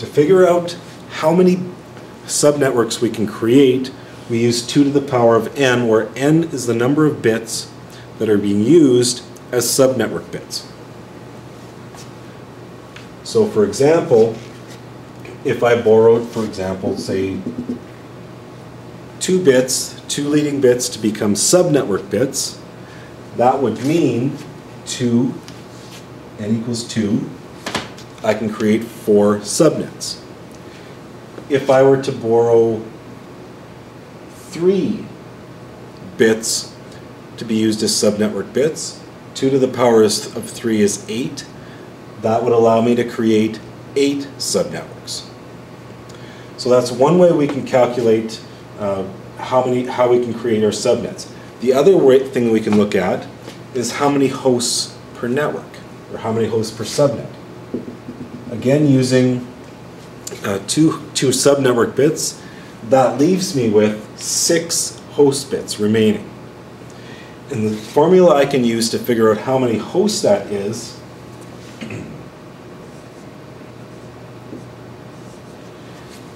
To figure out how many subnetworks we can create, we use 2 to the power of n, where n is the number of bits that are being used as subnetwork bits. So for example, if I borrowed, for example, say 2 leading bits to become subnetwork bits, that would mean n equals 2, I can create 4 subnets. If I were to borrow 3 bits to be used as subnetwork bits, 2 to the power of 3 is 8. That would allow me to create 8 subnetworks. So that's one way we can calculate how we can create our subnets. The other thing we can look at is how many hosts per network, or how many hosts per subnet. Again, using 2 subnetwork bits, that leaves me with 6 host bits remaining. And the formula I can use to figure out how many hosts that is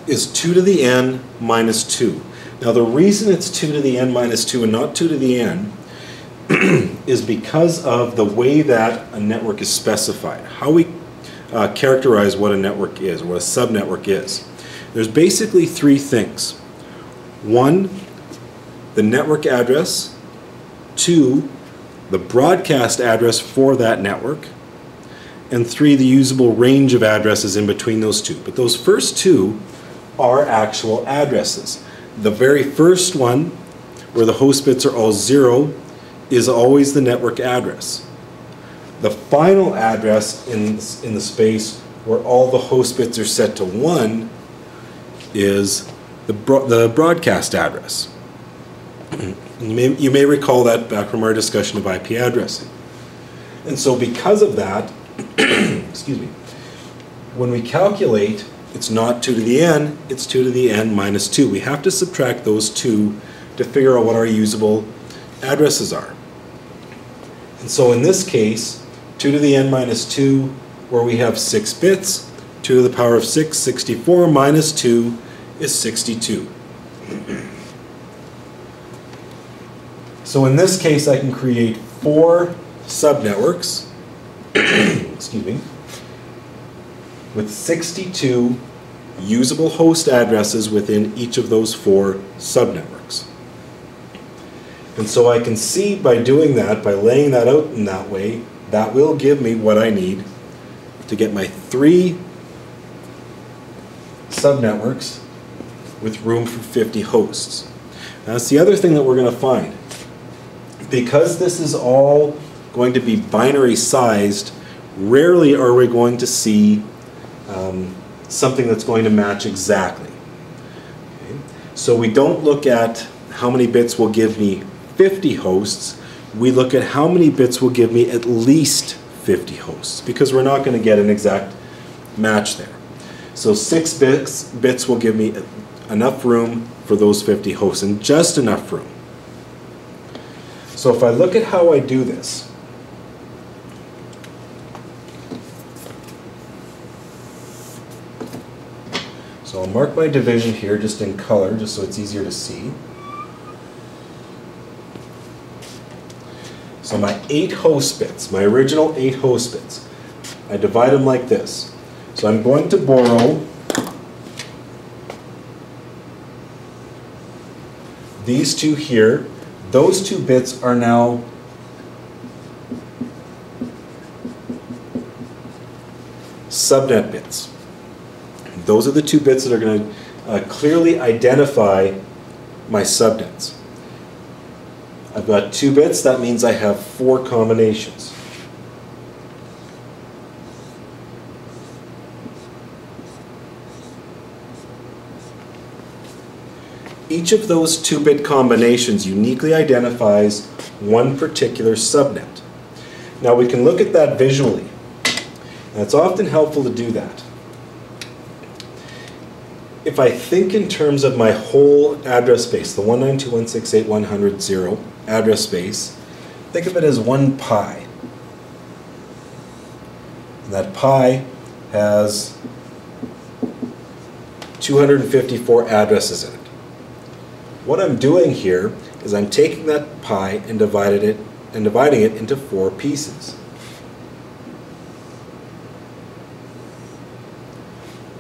is 2 to the n minus 2. Now the reason it's 2 to the n minus 2 and not 2 to the n is because of the way that a network is specified, how we characterize what a network is, or what a subnetwork is. There's basically 3 things. 1, the network address. 2, the broadcast address for that network. And 3, the usable range of addresses in between those 2. But those first 2 are actual addresses. The very first one, where the host bits are all 0, is always the network address. The final address in the space where all the host bits are set to 1 is the broadcast address. You may recall that back from our discussion of IP addressing. And so because of that, excuse me, when we calculate, it's not 2 to the n, it's 2 to the n minus 2. We have to subtract those 2 to figure out what our usable addresses are. And so in this case, 2 to the n minus 2, where we have 6 bits, 2 to the power of 6, 64, minus 2 is 62. So in this case, I can create 4 subnetworks, excuse me, with 62 usable host addresses within each of those 4 subnetworks. And so I can see by doing that, by laying that out in that way, that will give me what I need to get my 3 subnetworks with room for 50 hosts. Now, that's the other thing that we're going to find. Because this is all going to be binary sized, rarely are we going to see something that's going to match exactly. Okay? So we don't look at how many bits will give me 50 hosts, we look at how many bits will give me at least 50 hosts, because we're not going to get an exact match there. So 6 bits will give me enough room for those 50 hosts, and just enough room. So if I look at how I do this, so I'll mark my division here just in color, just so it's easier to see. So my 8 host bits, my original 8 host bits, I divide them like this. So I'm going to borrow these 2 here. Those 2 bits are now subnet bits. Those are the 2 bits that are going to clearly identify my subnets. I've got 2 bits, that means I have 4 combinations. Each of those 2-bit combinations uniquely identifies one particular subnet. Now we can look at that visually, and it's often helpful to do that. If I think in terms of my whole address space, the 192.168.100.0 address space, think of it as one pi. And that pi has 254 addresses in it. What I'm doing here is I'm taking that pie and dividing it into 4 pieces.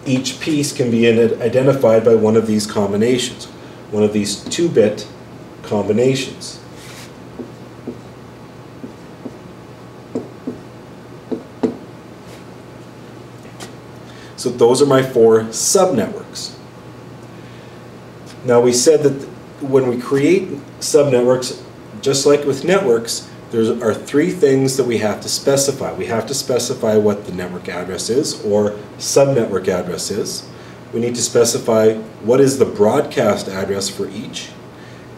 Each piece can be identified by one of these combinations, one of these 2-bit combinations. So those are my 4 subnetworks. Now we said that when we create subnetworks, just like with networks, there are 3 things that we have to specify. We have to specify what the network address is, or subnetwork address is. We need to specify what is the broadcast address for each,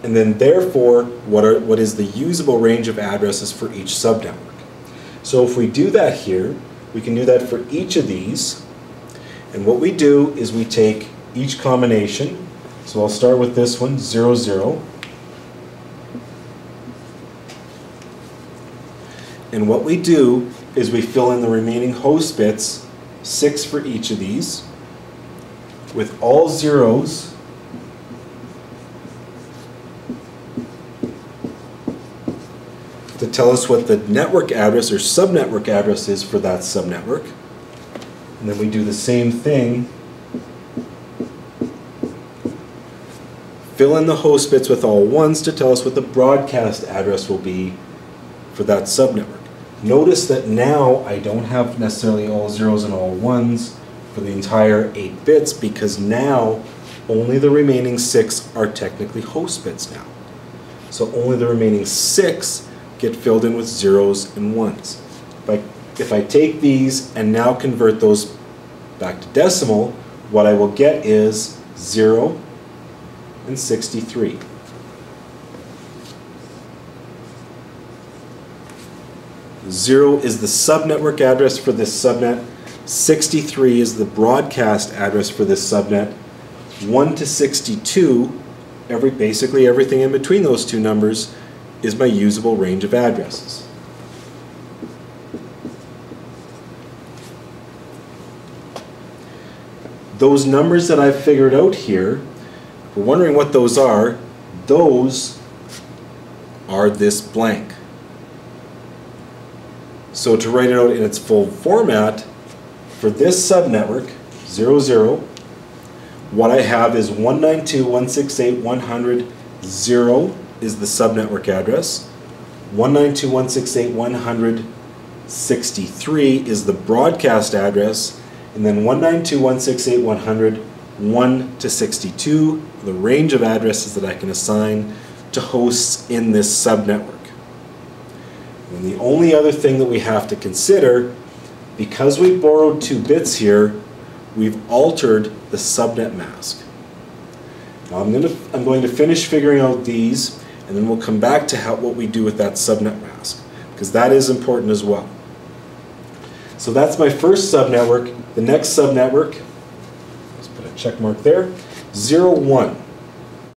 and then therefore what is the usable range of addresses for each subnetwork. So if we do that here, we can do that for each of these, and what we do is we take each combination. So I'll start with this one, 0, 0. And what we do is we fill in the remaining host bits, 6 for each of these, with all zeros to tell us what the network address or subnetwork address is for that subnetwork. And then we do the same thing. Fill in the host bits with all 1s to tell us what the broadcast address will be for that subnetwork. Notice that now I don't have necessarily all 0s and all 1s for the entire 8 bits, because now only the remaining 6 are technically host bits now. So only the remaining 6 get filled in with 0s and 1s. If I take these and now convert those back to decimal, what I will get is 0 and 63. Zero is the subnetwork address for this subnet. 63 is the broadcast address for this subnet. 1 to 62, basically everything in between those 2 numbers, is my usable range of addresses. Those numbers that I've figured out here, if we're wondering what those are this blank. So to write it out in its full format, for this subnetwork, 0, 0, what I have is 192.168.100, 0 is the subnetwork address. 192.168.163 is the broadcast address. And then 192.168.100, 1 to 62, the range of addresses that I can assign to hosts in this subnetwork. And the only other thing that we have to consider, because we borrowed 2 bits here, we've altered the subnet mask. Now I'm going to finish figuring out these, and then we'll come back to what we do with that subnet mask, because that is important as well. So that's my first subnetwork. The next subnetwork, let's put a check mark there, 0, 1.